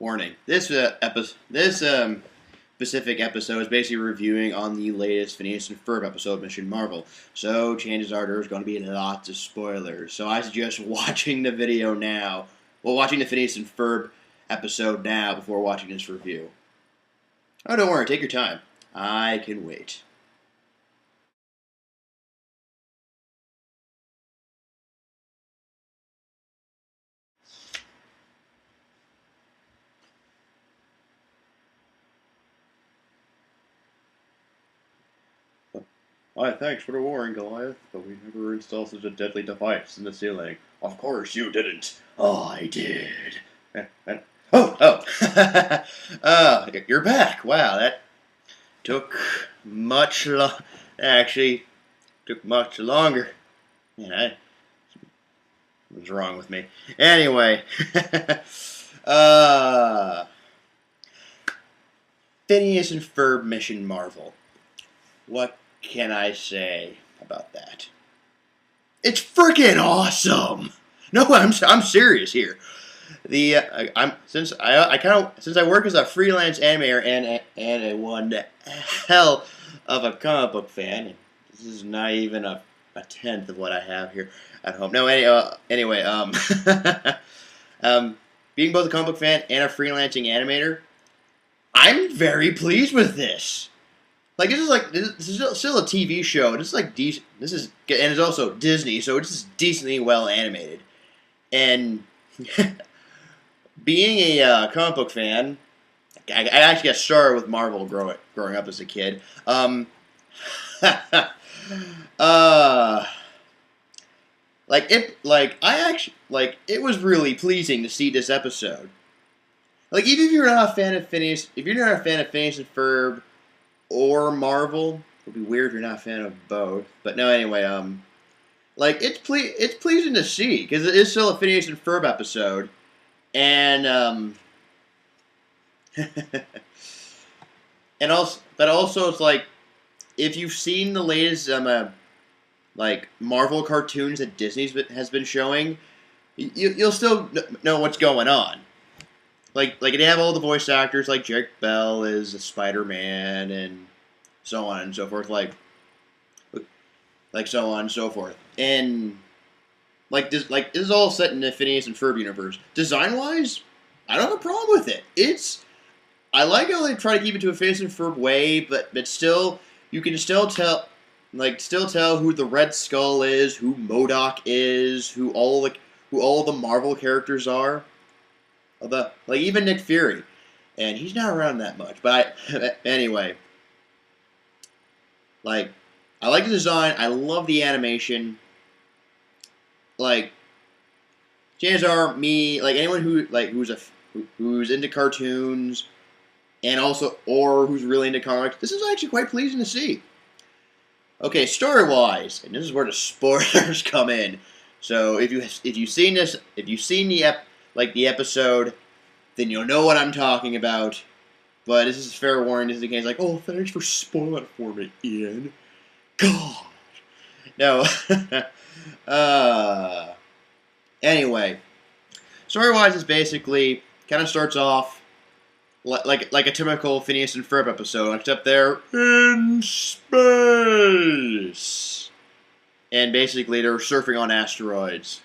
Warning. This specific episode is basically reviewing on the latest Phineas and Ferb episode, Mission Marvel. So chances are there's going to be lots of spoilers. So I suggest watching the video now. Well, watching the Phineas and Ferb episode now before watching this review. Oh, don't worry. Take your time. I can wait. Why, thanks for the warning, Goliath, but we never installed such a deadly device in the ceiling. Of course you didn't. Oh, I did. You're back. Wow, that took actually took much longer. Yeah, what's wrong with me? Anyway, Phineas and Ferb Mission Marvel. What can I say about that? It's freaking awesome. No, I'm serious here. Since I work as a freelance animator and one hell of a comic book fan. And this is not even a tenth of what I have here at home. No, anyway, being both a comic book fan and a freelancing animator, I'm very pleased with this. Like this is still a TV show. This is like decent. This is and it's also Disney, so it's just decently well animated. And being a comic book fan, I actually got started with Marvel growing up as a kid. It was really pleasing to see this episode. Like even if you're not a fan of Phineas, and Ferb or Marvel, it would be weird if you're not a fan of both. But no, anyway, it's pleasing to see because it is still a Phineas and Ferb episode, and but also it's like if you've seen the latest Marvel cartoons that Disney has been showing, you'll still know what's going on. Like they have all the voice actors, like Jake Bell is Spider-Man, and so on and so forth. Like so on and so forth. And this is all set in the Phineas and Ferb universe. Design-wise, I don't have a problem with it. I like how they try to keep it to a Phineas and Ferb way, but still, you can still tell who the Red Skull is, who MODOK is, who all the Marvel characters are. Even Nick Fury, and he's not around that much. But anyway, I like the design. I love the animation. Chances are anyone who's into cartoons, and or who's really into comics, this is actually quite pleasing to see. Okay, story-wise, and this is where the spoilers come in. So if you've seen the episode, then you'll know what I'm talking about. But this is fair warning. This is the case oh, thanks for spoiling it for me, Ian. God. No. Anyway, story-wise, is basically kind of starts off like a typical Phineas and Ferb episode, except they're in space, and basically they're surfing on asteroids.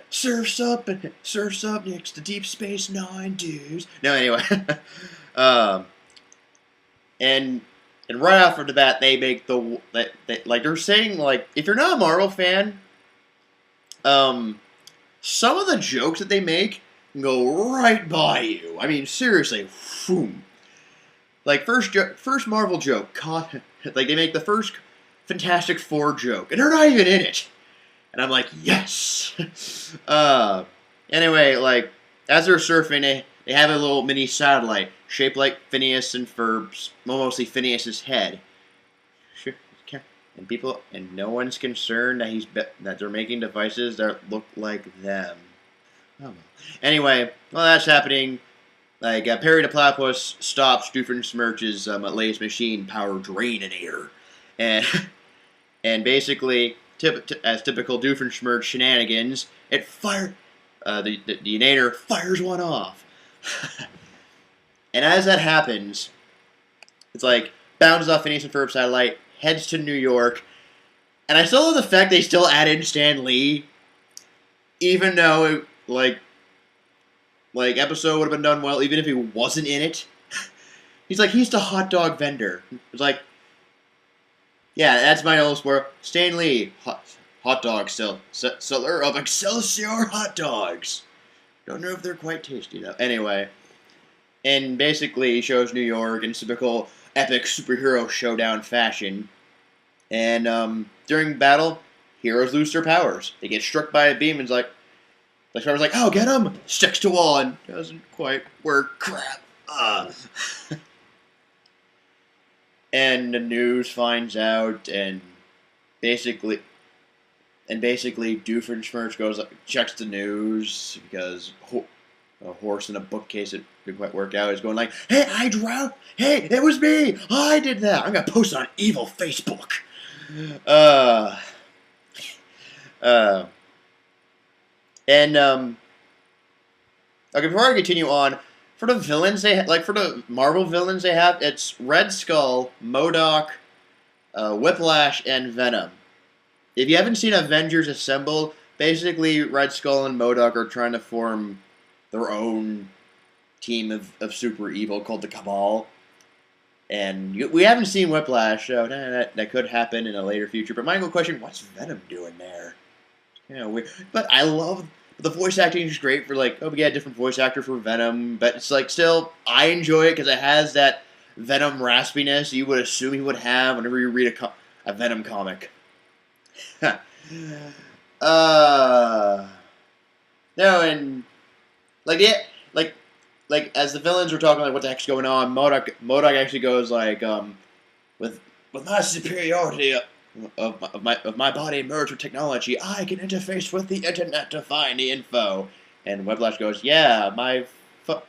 Surfs up next to Deep Space Nine, dudes. No, anyway, and right after the bat, they make they're saying if you're not a Marvel fan, some of the jokes that they make go right by you. I mean, seriously, boom. First Marvel joke, they make the first Fantastic Four joke, and they're not even in it. And I'm like, yes! Anyway, as they're surfing, they have a little mini satellite shaped like Phineas and Ferb's, mostly Phineas's head. And no one's concerned that they're making devices that look like them. Oh. Anyway, while that's happening, Perry the Platypus stops Doofenshmirtz's latest machine, Power Drainator, and basically, as typical Doofenshmirtz shenanigans, the Nator fires one off. And as that happens, it's like bounces off Phineas and Ferb satellite, heads to New York, and I still love the fact they still added Stan Lee, even though it, like episode would have been done well, even if he wasn't in it. He's the hot dog vendor. It's like, yeah, that's my old sport. Stan Lee, hot dog seller of Excelsior hot dogs. Don't know if they're quite tasty though. Anyway, and basically he shows New York in typical epic superhero showdown fashion. And during battle, heroes lose their powers. They get struck by a beam and Ferber's like, oh, get him! Sticks to wall and doesn't quite work. Crap. And the news finds out, and basically Doofenshmirtz goes checks the news because a horse in a bookcase that didn't quite work out is going like, hey, I drowned! Hey, it was me! I did that! I'm gonna post it on evil Facebook! Okay, before I continue on, for the villains for the Marvel villains they have, it's Red Skull, MODOK, Whiplash, and Venom. If you haven't seen Avengers Assemble, basically Red Skull and MODOK are trying to form their own team of super evil called the Cabal. And we haven't seen Whiplash, so that could happen in a later future. But my question, what's Venom doing there? Weird. But I love the voice acting is great for we get a different voice actor for Venom, but it's still I enjoy it because it has that Venom raspiness you would assume he would have whenever you read a Venom comic. No, and as the villains were talking what the heck's going on, MODOK actually goes with my superiority of my body merged with technology, I can interface with the internet to find the info. And Whiplash goes, yeah, my phone,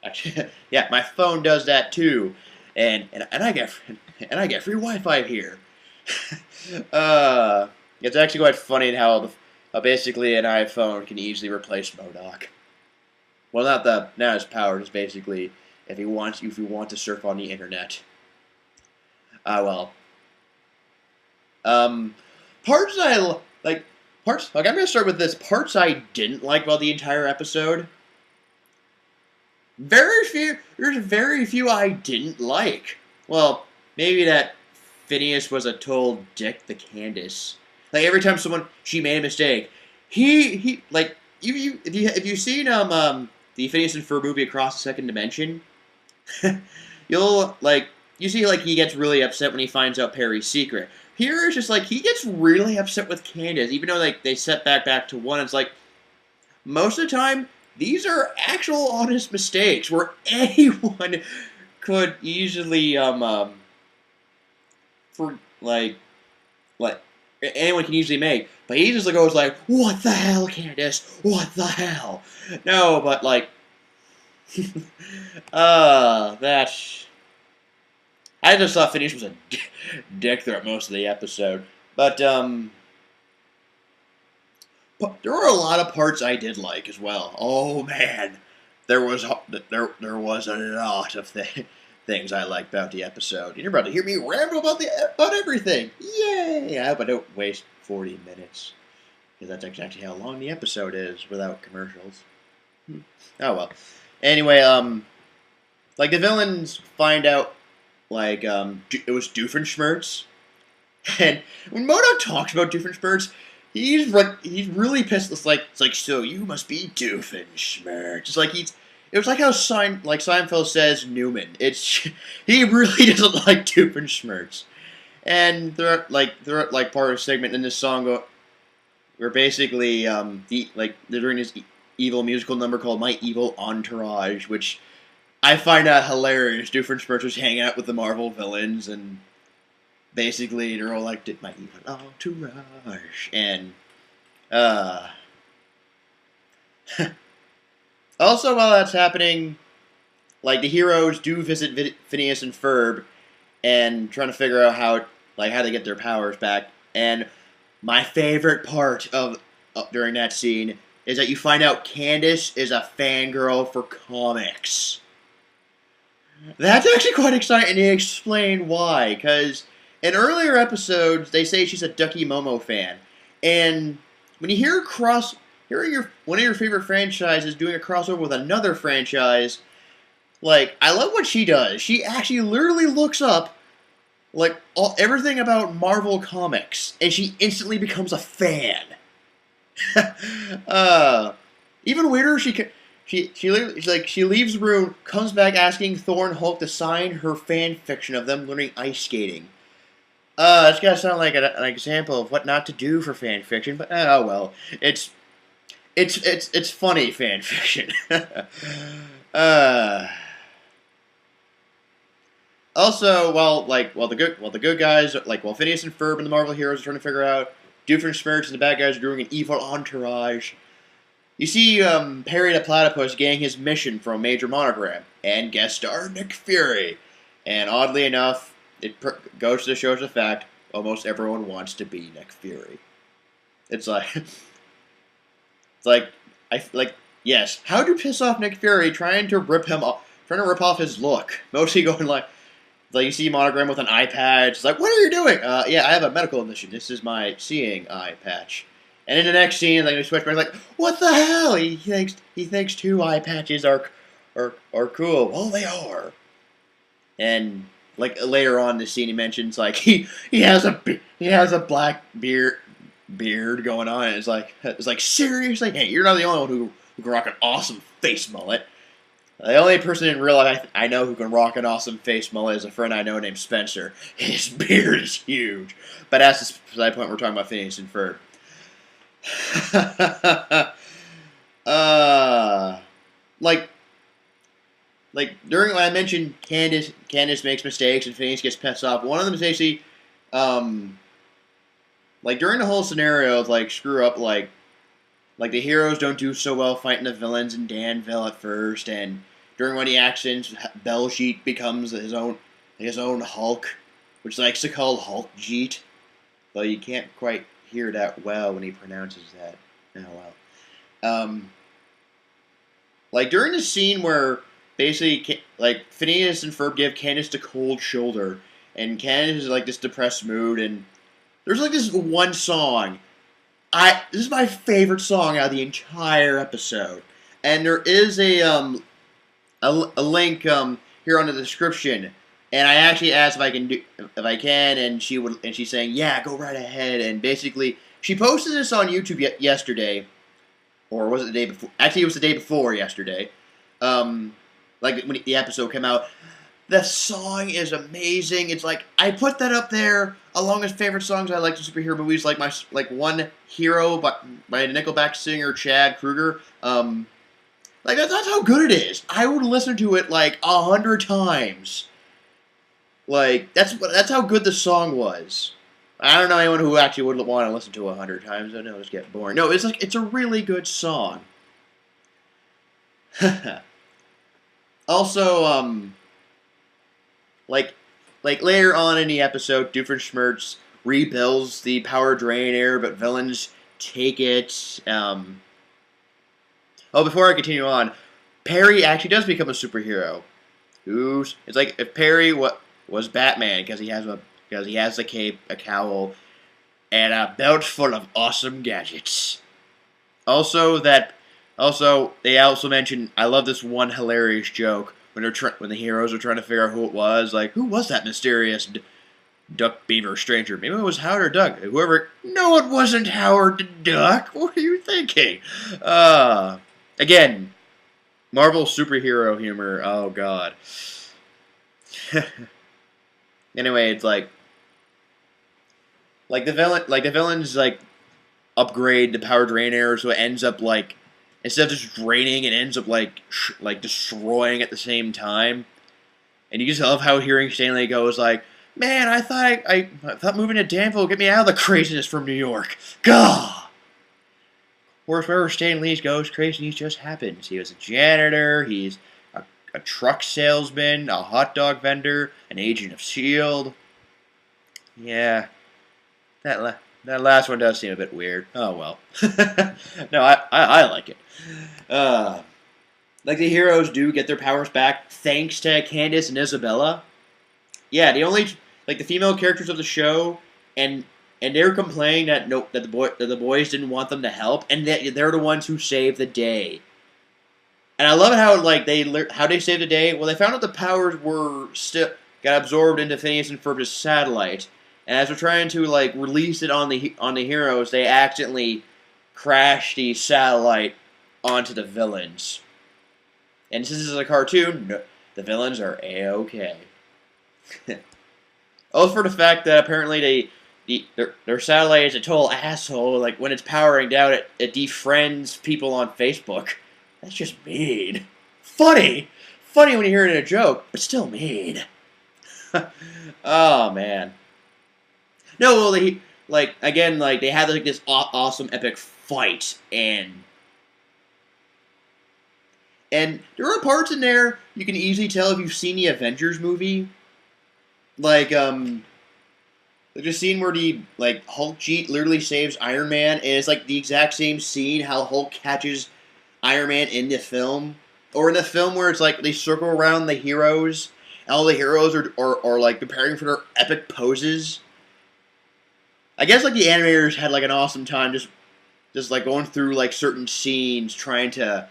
actually, yeah, my phone does that too, and I get free Wi-Fi here. It's actually quite funny how basically an iPhone can easily replace MODOK. Well, not his power, just basically if you want to surf on the internet. Well. Parts I'm gonna start with this. Parts I didn't like about the entire episode. There's very few I didn't like. Well, maybe that Phineas was a total dick to Candace. Every time she made a mistake, if you've seen the Phineas and Ferb movie Across the Second Dimension, you see he gets really upset when he finds out Perry's secret. Here it's just he gets really upset with Candace, even though they set back to one. It's most of the time these are actual honest mistakes where anyone could easily anyone can easily make. But he just goes what the hell, Candace? What the hell? No, but that's. I just thought Phineas was a dick throughout most of the episode, but there were a lot of parts I did like as well. Oh man, there was a lot of things I liked about the episode. You're about to hear me ramble about everything. Yay! I hope I don't waste 40 minutes because that's exactly how long the episode is without commercials. Oh well. Anyway, the villains find out. It was Doofenshmirtz, and when MODOK talks about Doofenshmirtz, he's really pissed. It's like so you must be Doofenshmirtz. It was how Seinfeld says Newman. He really doesn't like Doofenshmirtz, and they're part of a segment in this song where basically they're doing this evil musical number called My Evil Entourage, which I find that hilarious. Doofenshmirtz was hanging out with the Marvel villains, and basically they're all did my evil entourage, and also while that's happening, the heroes do visit Phineas and Ferb, and trying to figure out how to get their powers back. And my favorite part of during that scene is that you find out Candace is a fangirl for comics. That's actually quite exciting to explain why, because in earlier episodes, they say she's a Ducky Momo fan. And when you hear hearing one of your favorite franchises doing a crossover with another franchise, like, I love what she does. She actually literally looks up, like, everything about Marvel Comics, and she instantly becomes a fan. Even weirder, she leaves the room, comes back asking Thor and Hulk to sign her fan fiction of them learning ice skating. It's gotta sound like an example of what not to do for fan fiction, but oh well, it's funny fan fiction. Also, while the good guys, while Phineas and Ferb and the Marvel heroes are trying to figure out Doofenshmirtz and the bad guys are doing an evil entourage, you see Perry the Platypus getting his mission from Major Monogram and guest star Nick Fury. And oddly enough, it goes to show as a fact, almost everyone wants to be Nick Fury. It's yes, how do you piss off Nick Fury trying to rip off his look? Mostly going like you see Monogram with an eye patch. It's like, what are you doing? Yeah, I have a medical mission. This is my seeing eye patch. And in the next scene, like, switch back, like, what the hell? He thinks 2 eye patches are cool. Well, they are. And like later on in the scene, he mentions like he has a black beard going on. And it's like seriously, hey, you're not the only one who can rock an awesome face mullet. The only person in real life I know who can rock an awesome face mullet is a friend I know named Spencer. His beard is huge. But that's the side point we're talking about Phineas and Ferb. Like during when I mentioned Candace makes mistakes and Phineas gets pissed off. One of them is actually, like during the whole scenario of like screw up like the heroes don't do so well fighting the villains in Danville at first, and during one of the accidents, Beljeet becomes his own Hulk, which he likes to call Hulk Jeet, though you can't quite hear that well when he pronounces that. Oh well. Like during the scene where basically like Phineas and Ferb give Candace the cold shoulder, and Candace is like this depressed mood, and there's like this one song. This is my favorite song out of the entire episode, and there is a link here on the description. And I actually asked if I can, and she's saying, yeah, go right ahead. And basically, she posted this on YouTube yesterday, or was it the day before? Actually, it was the day before yesterday. Like when the episode came out. The song is amazing. It's like I put that up there along with favorite songs I like in superhero movies, like One Hero by Nickelback singer Chad Kroeger. Like that's how good it is. I would listen to it like 100 times. Like that's how good the song was. I don't know anyone who actually would want to listen to 100 times. I know it's get boring. No, it's a really good song. Also, like later on in the episode, Doofenshmirtz rebuilds the power drainator, but villains take it. Oh, before I continue on, Perry actually does become a superhero. It's like if Perry was Batman because he has the cape, a cowl, and a belt full of awesome gadgets. Also, they also mention, I love this one hilarious joke when the heroes are trying to figure out who it was. Like, who was that mysterious duck beaver stranger? Maybe it was Howard or Duck. Whoever. No, it wasn't Howard the Duck. What are you thinking? Again, Marvel superhero humor. Oh God. Anyway, it's like the villains upgrade the power drainator, so it ends up like instead of just draining, it ends up like destroying at the same time. And you just love how hearing Stanley goes like, "Man, I thought moving to Danville would get me out of the craziness from New York. Gah!" Of course, wherever Stan Lee goes, craziness just happens. He was a janitor. He's a truck salesman, a hot dog vendor, an agent of S.H.I.E.L.D. Yeah, that That last one does seem a bit weird. Oh well. No, I like it. Uh, like the heroes do get their powers back thanks to Candace and Isabella. Yeah, the only like the female characters of the show, and they're complaining that the boys didn't want them to help, and they're the ones who saved the day. And I love how like how they saved the day. Well, they found out the powers were still got absorbed into Phineas and Ferb's satellite, and as they're trying to like release it on the heroes, they accidentally crash the satellite onto the villains. And since this is a cartoon, no, the villains are A-okay. Also for the fact that apparently their satellite is a total asshole. Like when it's powering down, it defriends people on Facebook. That's just mean. Funny when you hear it in a joke, but still mean. Oh man. No, well they they had like this awesome epic fight, and there are parts in there you can easily tell if you've seen the Avengers movie. Like a scene where Hulk literally saves Iron Man, and it's like the exact same scene how Hulk catches Iron Man in the film, or in the film where it's like they circle around the heroes, and all the heroes are like preparing for their epic poses. I guess like the animators had like an awesome time just like going through like certain scenes trying to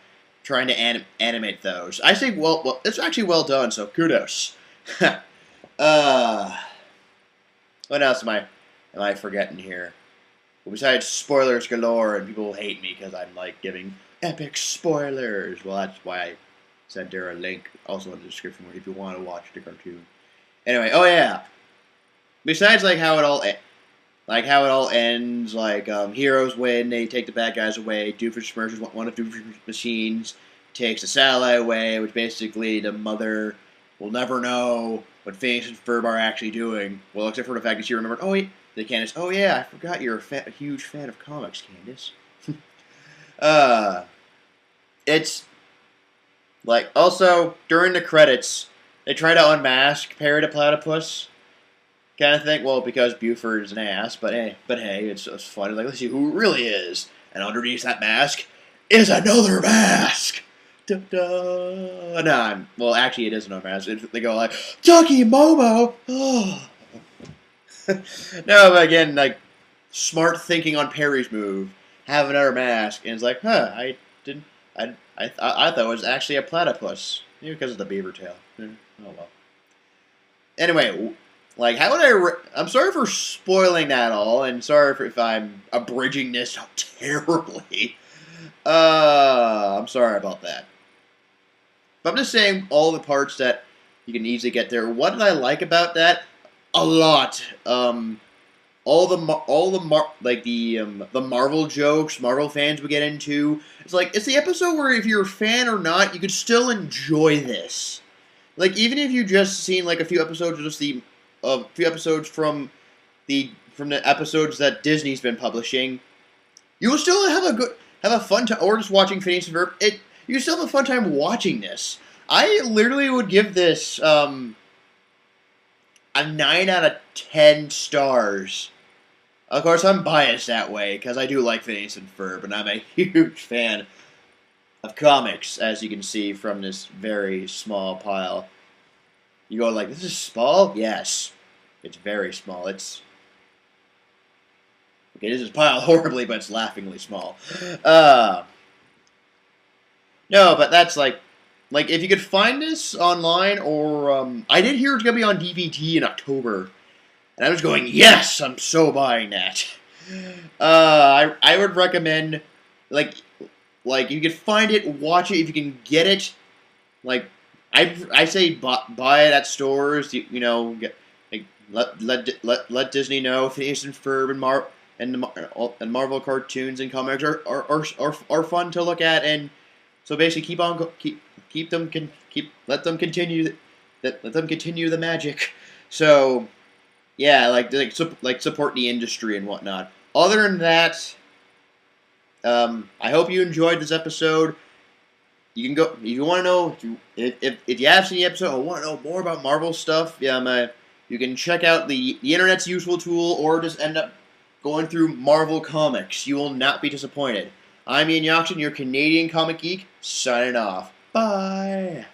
animate those. I say well it's actually well done, so kudos. What else am I forgetting here? Well, besides spoilers galore, and people hate me because I'm like giving epic spoilers. Well, that's why I sent there a link also in the description where if you want to watch the cartoon. Anyway, oh yeah. Besides how it all ends, heroes win, they take the bad guys away. Doofenshmirtz, one of Doofenshmirtz's machines, takes the satellite away, which basically the mother will never know what Phineas and Ferb are actually doing. Well, except for the fact that she remembered, Candace, oh yeah, I forgot you're a huge fan of comics, Candace. It's like also during the credits they try to unmask Perry the Platypus, kind of thing. Well, because Buford is an ass, but hey, it's funny. Like, let's see who it really is, and underneath that mask is another mask. Da, da. No, well, actually, it is another mask. They go like, Ducky Momo. Oh. No, but again, like smart thinking on Perry's move. Have another mask, and it's like, I thought it was actually a platypus. Maybe because of the beaver tail. Oh well. Anyway, how would I'm sorry for spoiling that all, and sorry if I'm abridging this terribly. I'm sorry about that. But I'm just saying all the parts that you can easily get there. What did I like about that? A lot. The Marvel jokes Marvel fans would get into. It's the episode where if you're a fan or not, you could still enjoy this. Like even if you just seen like a few episodes, from the episodes that Disney's been publishing, you will still have a fun time. Or just watching Phineas and Ferb, you can still have a fun time watching this. I literally would give this a 9 out of 10 stars. Of course, I'm biased that way, because I do like Phineas and Ferb, and I'm a huge fan of comics, as you can see from this very small pile. You go like, this is small? Yes. It's very small. It's... Okay, this is piled horribly, but it's laughingly small. No, but that's like, if you could find this online, or, I did hear it's going to be on DVD in October. And I was going, yes, I'm so buying that. I would recommend, if you can find it, watch it if you can get it. I say buy it at stores. Let Disney know Phineas and Ferb and Marvel cartoons and comics are fun to look at, and so basically let them continue the magic. So. Yeah, support the industry and whatnot. Other than that, I hope you enjoyed this episode. You can go if you want to know if you have seen the episode or want to know more about Marvel stuff. You can check out the internet's useful tool, or just end up going through Marvel Comics. You will not be disappointed. I'm Ian Yoxton, your Canadian comic geek, signing off. Bye.